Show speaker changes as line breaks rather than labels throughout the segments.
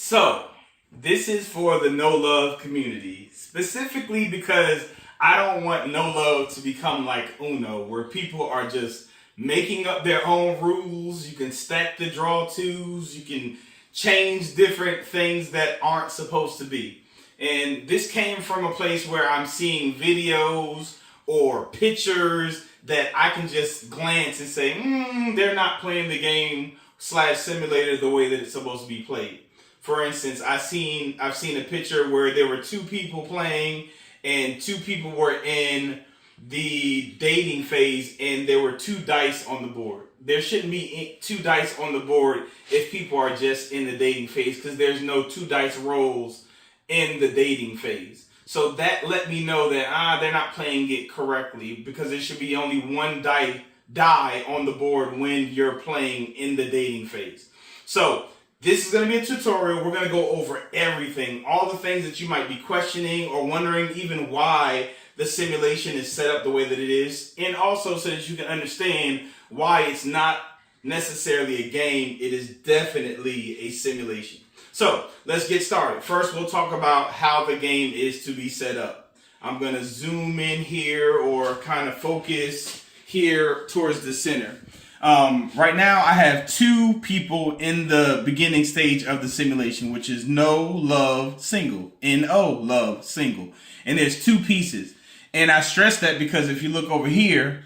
So, this is for the no love community, specifically because I don't want no love to become like Uno, where people are just making up their own rules. You can stack the draw twos, you can change different things that aren't supposed to be. And this came from a place where I'm seeing videos or pictures that I can just glance and say, they're not playing the game / simulator the way that it's supposed to be played. For instance, I've seen a picture where there were two people playing and two people were in the dating phase and there were two dice on the board. There shouldn't be two dice on the board if people are just in the dating phase, because there's no two dice rolls in the dating phase. So that let me know that they're not playing it correctly, because there should be only one die on the board when you're playing in the dating phase. So this is going to be a tutorial. We're going to go over everything, all the things that you might be questioning or wondering even why the simulation is set up the way that it is, and also so that you can understand why it's not necessarily a game. It is definitely a simulation. So let's get started. First, we'll talk about how the game is to be set up. I'm going to zoom in here or kind of focus here towards the center. Right now I have two people in the beginning stage of the simulation, which is no love single, N-O love single. And there's two pieces. And I stress that because if you look over here,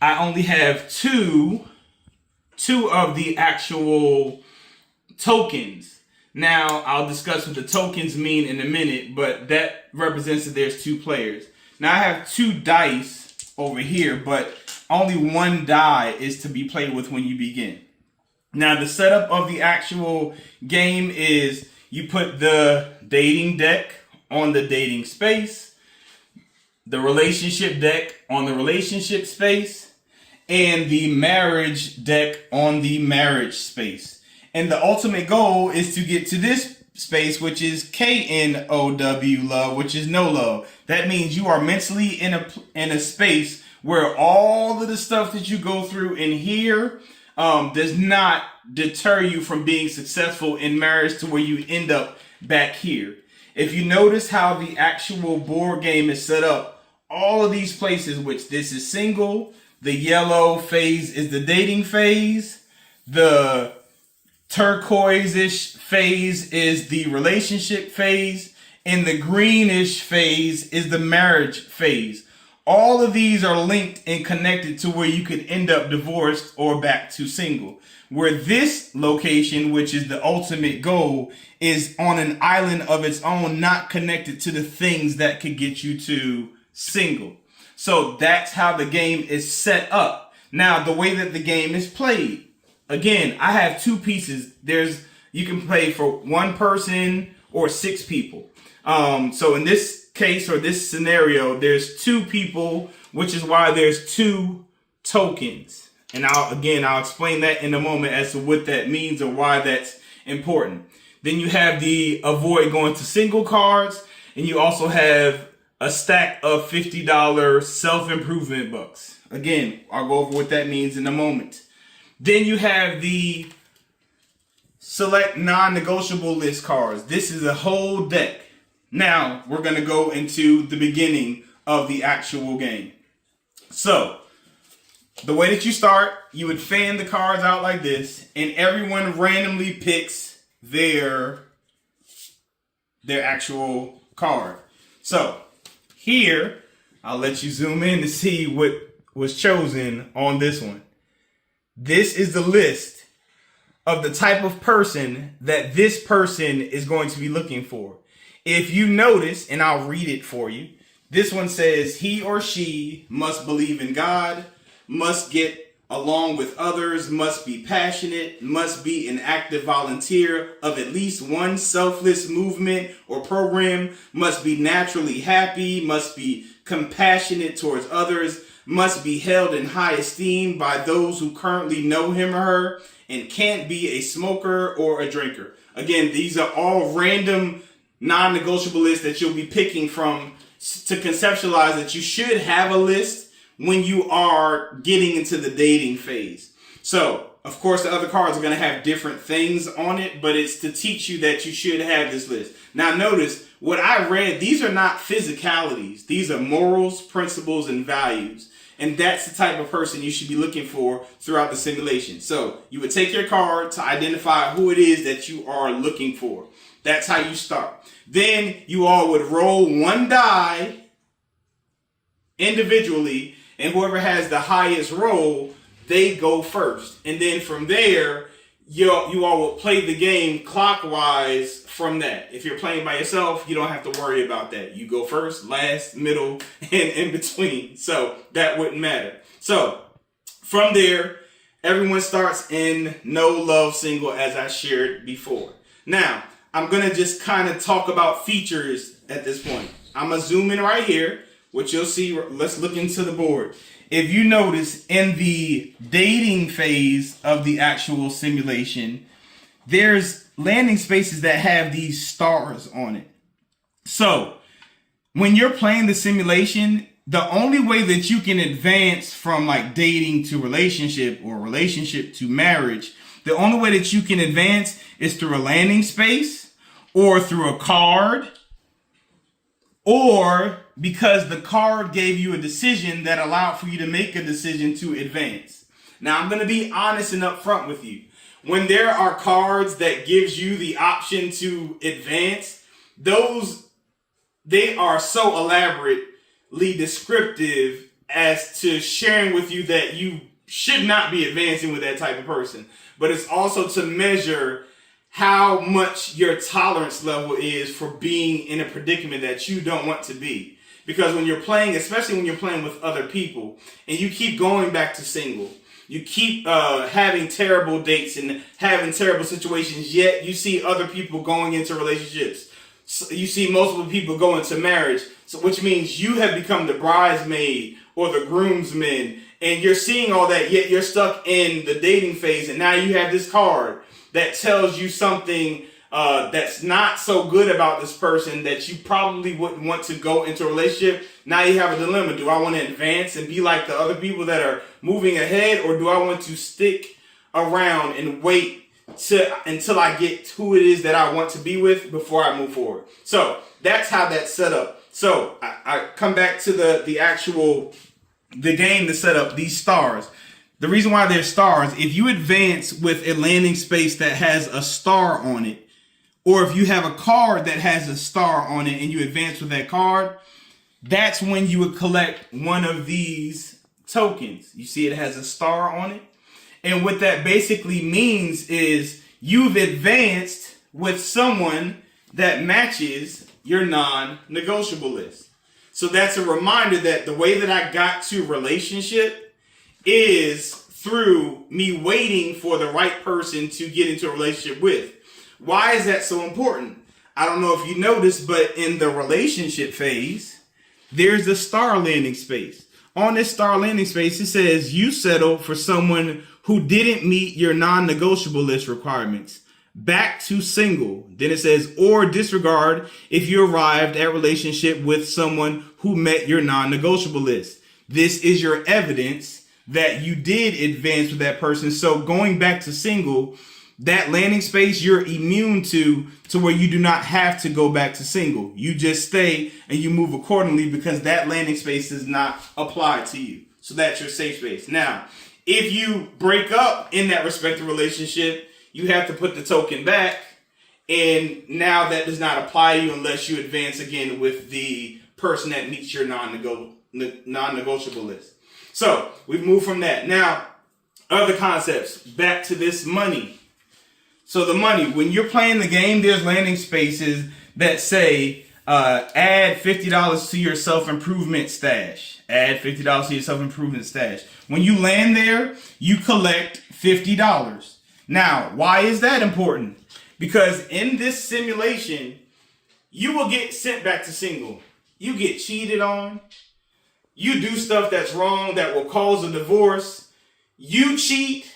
I only have two of the actual tokens. Now I'll discuss what the tokens mean in a minute, but that represents that there's two players. Now I have two dice over here, but only one die is to be played with when you begin. Now the setup of the actual game is you put the dating deck on the dating space, the relationship deck on the relationship space, and the marriage deck on the marriage space. And the ultimate goal is to get to this space, which is K-N-O-W love, which is no love. That means you are mentally in a space where all of the stuff that you go through in here does not deter you from being successful in marriage to where you end up back here. If you notice how the actual board game is set up, all of these places, which this is single, the yellow phase is the dating phase, the turquoise-ish phase is the relationship phase, and the greenish phase is the marriage phase. All of these are linked and connected to where you could end up divorced or back to single. Where this location, which is the ultimate goal, is on an island of its own, not connected to the things that could get you to single. So that's how the game is set up. Now, the way that the game is played. Again, I have two pieces. You can play for one person or six people. So in this case or this scenario, there's two people, which is why there's two tokens. And I'll explain that in a moment as to what that means or why that's important. Then you have the avoid going to single cards, and you also have a stack of $50 self-improvement bucks. Again, I'll go over what that means in a moment. Then you have the select non-negotiable list cards. This is a whole deck. Now, we're going to go into the beginning of the actual game. So, the way that you start, you would fan the cards out like this, and everyone randomly picks their actual card. So, here, I'll let you zoom in to see what was chosen on this one. This is the list of the type of person that this person is going to be looking for. If you notice, and I'll read it for you, this one says he or she must believe in God, must get along with others, must be passionate, must be an active volunteer of at least one selfless movement or program, must be naturally happy, must be compassionate towards others, must be held in high esteem by those who currently know him or her, and can't be a smoker or a drinker. Again, these are all random non-negotiable lists that you'll be picking from to conceptualize that you should have a list when you are getting into the dating phase. So Of course, the other cards are going to have different things on it, but it's to teach you that you should have this list. Now, notice what I read, these are not physicalities. These are morals, principles, and values. And that's the type of person you should be looking for throughout the simulation. So you would take your card to identify who it is that you are looking for. That's how you start. Then you all would roll one die individually, and whoever has the highest roll, they go first. And then from there, you all will play the game clockwise from that. If you're playing by yourself, you don't have to worry about that. You go first, last, middle, and in between. So that wouldn't matter. So from there, everyone starts in no love single, as I shared before. Now, I'm going to just kind of talk about features at this point. I'm going to zoom in right here, which you'll see. Let's look into the board. If you notice, in the dating phase of the actual simulation, there's landing spaces that have these stars on it. So when you're playing the simulation, the only way that you can advance from like dating to relationship or relationship to marriage, the only way that you can advance is through a landing space or through a card, or because the card gave you a decision that allowed for you to make a decision to advance. Now, I'm going to be honest and upfront with you. When there are cards that gives you the option to advance, they are so elaborately descriptive as to sharing with you that you should not be advancing with that type of person. But it's also to measure how much your tolerance level is for being in a predicament that you don't want to be. Because when you're playing, especially when you're playing with other people, and you keep going back to single, you keep having terrible dates and having terrible situations, yet you see other people going into relationships. So you see multiple people go into marriage, so which means you have become the bridesmaid or the groomsman, and you're seeing all that, yet you're stuck in the dating phase, and now you have this card that tells you something that's not so good about this person that you probably wouldn't want to go into a relationship. Now you have a dilemma. Do I want to advance and be like the other people that are moving ahead, or do I want to stick around and wait until I get who it is that I want to be with before I move forward? So that's how that's set up. So I come back to the game to set up these stars. The reason why they're stars, if you advance with a landing space that has a star on it, or if you have a card that has a star on it and you advance with that card, that's when you would collect one of these tokens. You see it has a star on it. And what that basically means is you've advanced with someone that matches your non-negotiable list. So that's a reminder that the way that I got to relationship is through me waiting for the right person to get into a relationship with. Why is that so important? I don't know if you noticed, but in the relationship phase, there's a star landing space. On this star landing space, it says you settle for someone who didn't meet your non-negotiable list requirements. Back to single. Then it says, or disregard if you arrived at relationship with someone who met your non-negotiable list. This is your evidence that you did advance with that person. So going back to single, that landing space you're immune to where you do not have to go back to single. You just stay and you move accordingly because that landing space does not apply to you. So that's your safe space. Now, if you break up in that respective relationship, you have to put the token back, and now that does not apply to you unless you advance again with the person that meets your non-negotiable list. So we've moved from that. Now, other concepts. Back to this money. So the money, when you're playing the game, there's landing spaces that say, add $50 to your self-improvement stash. Add $50 to your self-improvement stash. When you land there, you collect $50. Now, why is that important? Because in this simulation, you will get sent back to single. You get cheated on. You do stuff that's wrong that will cause a divorce. You cheat.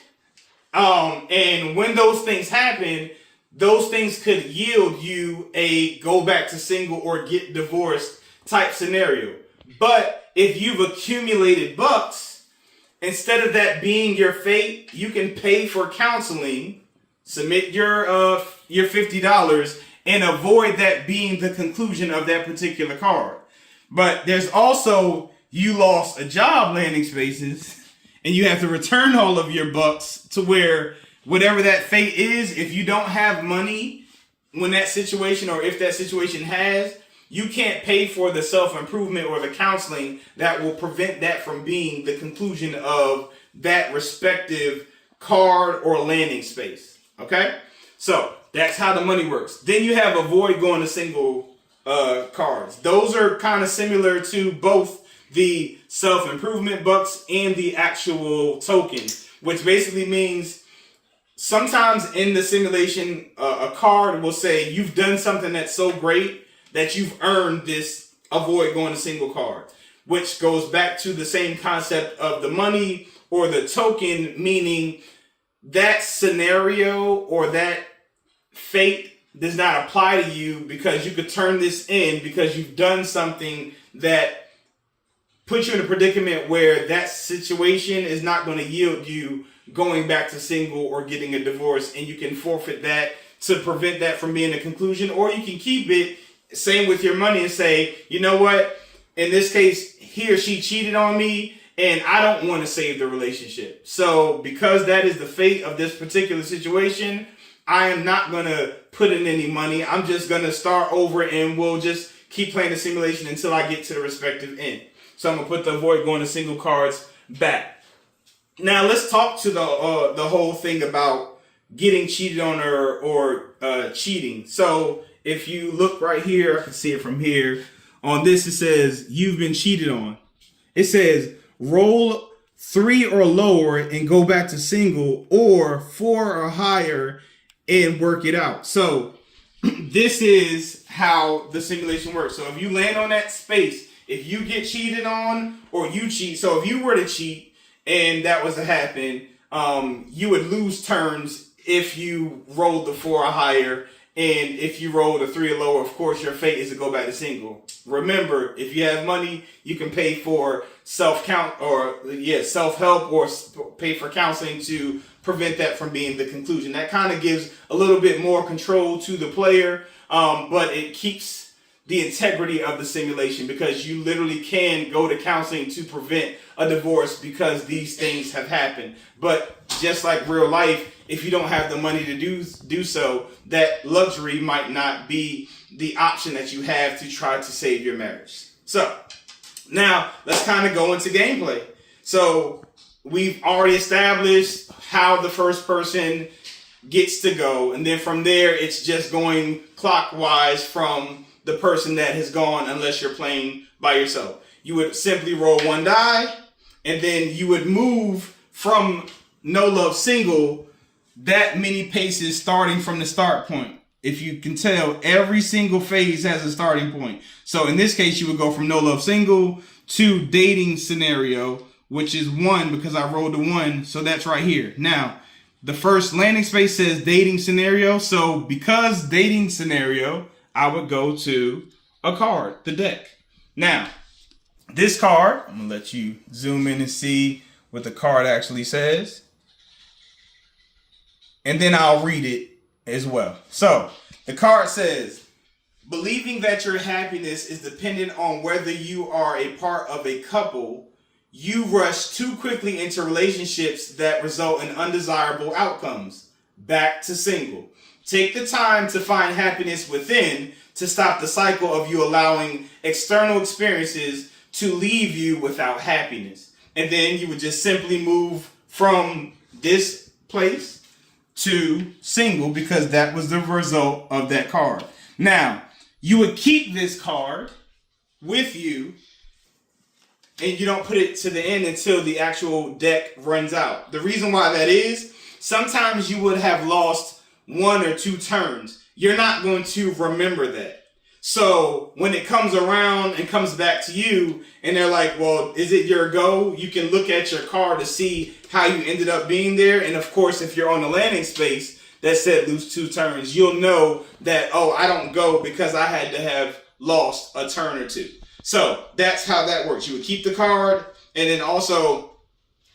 And when those things happen, those things could yield you a go back to single or get divorced type scenario. But if you've accumulated bucks, instead of that being your fate, you can pay for counseling, submit your $50, and avoid that being the conclusion of that particular card. But there's also, you lost a job landing spaces, and you have to return all of your bucks to where whatever that fate is, if you don't have money when that situation, or if that situation has, you can't pay for the self-improvement or the counseling that will prevent that from being the conclusion of that respective card or landing space. Okay? So that's how the money works. Then you have avoid going to single cards. Those are kind of similar to both the self-improvement bucks and the actual token, which basically means sometimes in the simulation, a card will say you've done something that's so great that you've earned this avoid going to single card, which goes back to the same concept of the money or the token, meaning that scenario or that fate does not apply to you because you could turn this in because you've done something that puts you in a predicament where that situation is not going to yield you going back to single or getting a divorce, and you can forfeit that to prevent that from being a conclusion, or you can keep it. Same with your money and say, you know what, in this case, he or she cheated on me and I don't want to save the relationship. So because that is the fate of this particular situation, I am not going to put in any money. I'm just going to start over and we'll just keep playing the simulation until I get to the respective end. So I'm going to put the avoid going to single cards back. Now let's talk to the whole thing about getting cheated on or cheating. So if you look right here, I can see it from here. On this, it says you've been cheated on. It says roll 3 or lower and go back to single, or 4 or higher and work it out. So this is how the simulation works. So if you land on that space, if you get cheated on or you cheat, so if you were to cheat and that was to happen, you would lose turns if you rolled the 4 or higher. And if you roll a 3 or lower, of course, your fate is to go back to single. Remember, if you have money, you can pay for self-help or pay for counseling to prevent that from being the conclusion. That kind of gives a little bit more control to the player, but it keeps the integrity of the simulation because you literally can go to counseling to prevent a divorce because these things have happened. But just like real life, if you don't have the money to do so, that luxury might not be the option that you have to try to save your marriage. So now let's kind of go into gameplay. So we've already established how the first person gets to go. And then from there, it's just going clockwise from the person that has gone unless you're playing by yourself. You would simply roll 1 die, and then you would move from no love single that many paces starting from the start point. If you can tell, every single phase has a starting point. So in this case, you would go from no love single to dating scenario, which is 1 because I rolled a 1. So that's right here. Now, the first landing space says dating scenario. So because dating scenario, I would go to a card, the deck. Now, this card, I'm going to let you zoom in and see what the card actually says. And then I'll read it as well. So the card says, believing that your happiness is dependent on whether you are a part of a couple, you rush too quickly into relationships that result in undesirable outcomes. Back to single. Take the time to find happiness within to stop the cycle of you allowing external experiences to leave you without happiness. And then you would just simply move from this place to single because that was the result of that card. Now, you would keep this card with you and you don't put it to the end until the actual deck runs out. The reason why that is, sometimes you would have lost 1 or 2 turns. You're not going to remember that. So when it comes around and comes back to you and they're like, well, is it your go? You can look at your card to see how you ended up being there. And of course, if you're on the landing space that said lose 2 turns, you'll know that, oh, I don't go because I had to have lost a turn or 2. So that's how that works. You would keep the card, and then also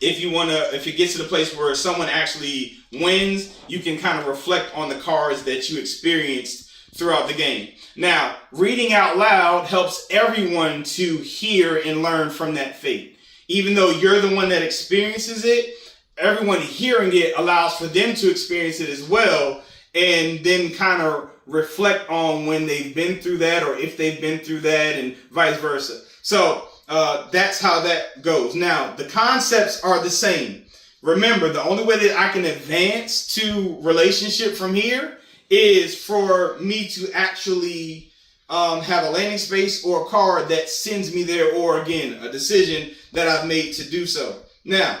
if it gets to the place where someone actually wins, you can kind of reflect on the cards that you experienced throughout the game. Now, reading out loud helps everyone to hear and learn from that fate. Even though you're the one that experiences it, everyone hearing it allows for them to experience it as well, and then kind of reflect on when they've been through that or if they've been through that, and vice versa. So that's how that goes. Now, the concepts are the same. Remember, the only way that I can advance to relationship from here is for me to actually have a landing space or a card that sends me there, or again, a decision that I've made to do so. Now,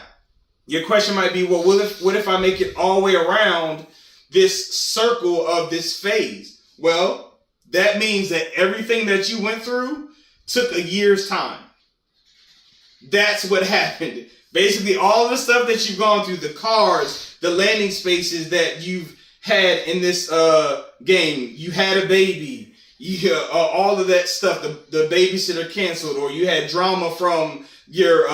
your question might be, well, what if I make it all the way around this circle of this phase? Well, that means that everything that you went through took a year's time. That's what happened. Basically, all the stuff that you've gone through, the cards, the landing spaces that you've had in this game, you had a baby, all of that stuff, the babysitter canceled, or you had drama from your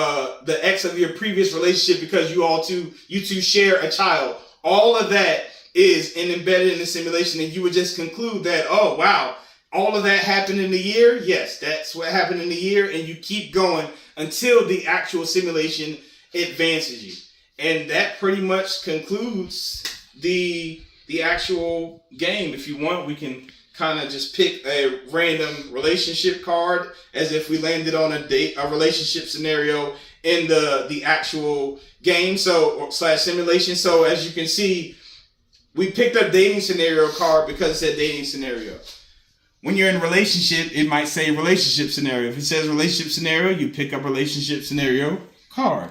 the ex of your previous relationship because you two share a child. All of that is embedded in the simulation, and you would just conclude that, oh wow, all of that happened in a year. Yes, that's what happened in a year, and you keep going until the actual simulation advances you. And that pretty much concludes the actual game. If you want, we can kind of just pick a random relationship card as if we landed on a relationship scenario in the actual game, so slash simulation. So as you can see, we picked up dating scenario card because it said dating scenario. When you're in a relationship, it might say relationship scenario. If it says relationship scenario, you pick up relationship scenario card.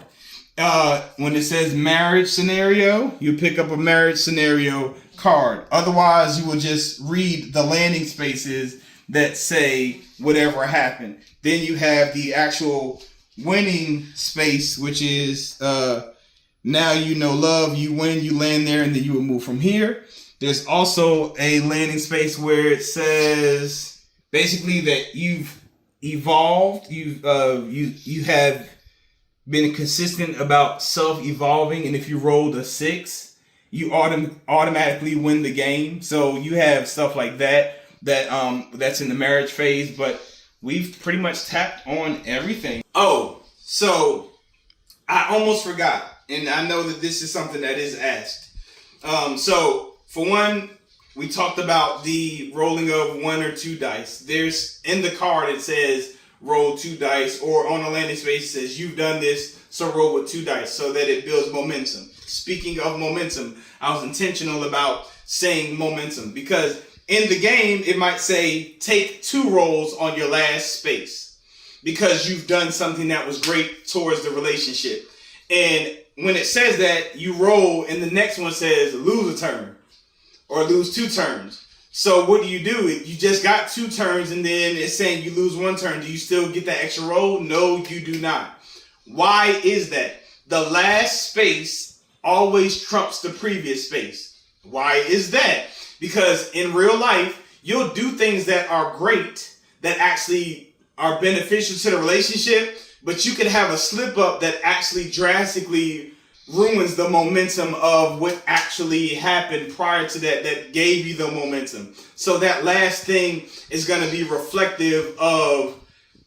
When it says marriage scenario, you pick up a marriage scenario card. Otherwise, you will just read the landing spaces that say whatever happened. Then you have the actual winning space, which is now you know love, you win, you land there, and then you will move from here. There's also a landing space where it says basically that you've evolved, you have been consistent about self-evolving, and if you rolled a 6, you automatically win the game. So you have stuff like that's in the marriage phase, but we've pretty much tapped on everything. Oh, so I almost forgot, and I know that this is something that is asked. So for one, we talked about the rolling of 1 or 2 dice. There's in the card it says roll 2 dice, or on the landing space it says you've done this, so roll with 2 dice, so that it builds momentum. Speaking of momentum, I was intentional about saying momentum because in the game it might say take 2 rolls on your last space because you've done something that was great towards the relationship. And when it says that, you roll and the next one says lose a turn or lose 2 turns. So what do? You just got 2 turns, and then it's saying you lose 1 turn. Do you still get that extra roll? No, you do not. Why is that? The last space always trumps the previous space. Why is that? Because in real life, you'll do things that are great, that actually are beneficial to the relationship, but you can have a slip up that actually drastically ruins the momentum of what actually happened prior to that gave you the momentum. So that last thing is going to be reflective of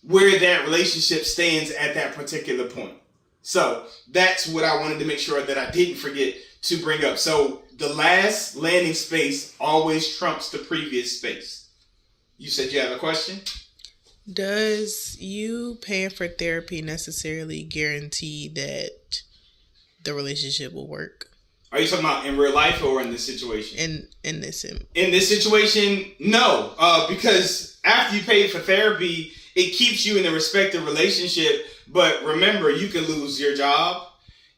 where that relationship stands at that particular point. So that's what I wanted to make sure that I didn't forget to bring up. So the last landing space always trumps the previous space. You said you have a question?
Does you paying for therapy necessarily guarantee that the relationship will work?
Are you talking about in real life or in this situation?
In this
situation, no. Because after you pay for therapy, it keeps you in a respective relationship. But remember, you can lose your job,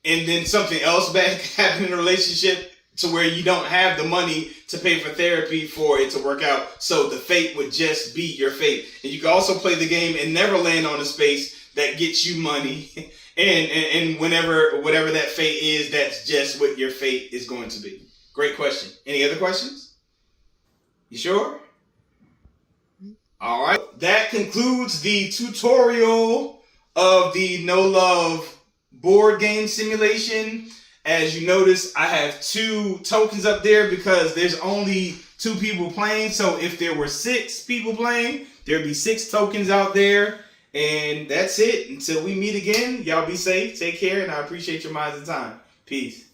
and then something else bad happen in a relationship to where you don't have the money to pay for therapy for it to work out. So the fate would just be your fate. And you can also play the game and never land on a space that gets you money. And whatever that fate is, that's just what your fate is going to be. Great question. Any other questions? You sure? All right. That concludes the tutorial of the No Love board game simulation. As you notice, I have 2 tokens up there because there's only 2 people playing. So if there were 6 people playing, there'd be 6 tokens out there. And that's it. Until we meet again, y'all be safe, take care, and I appreciate your minds and time. Peace.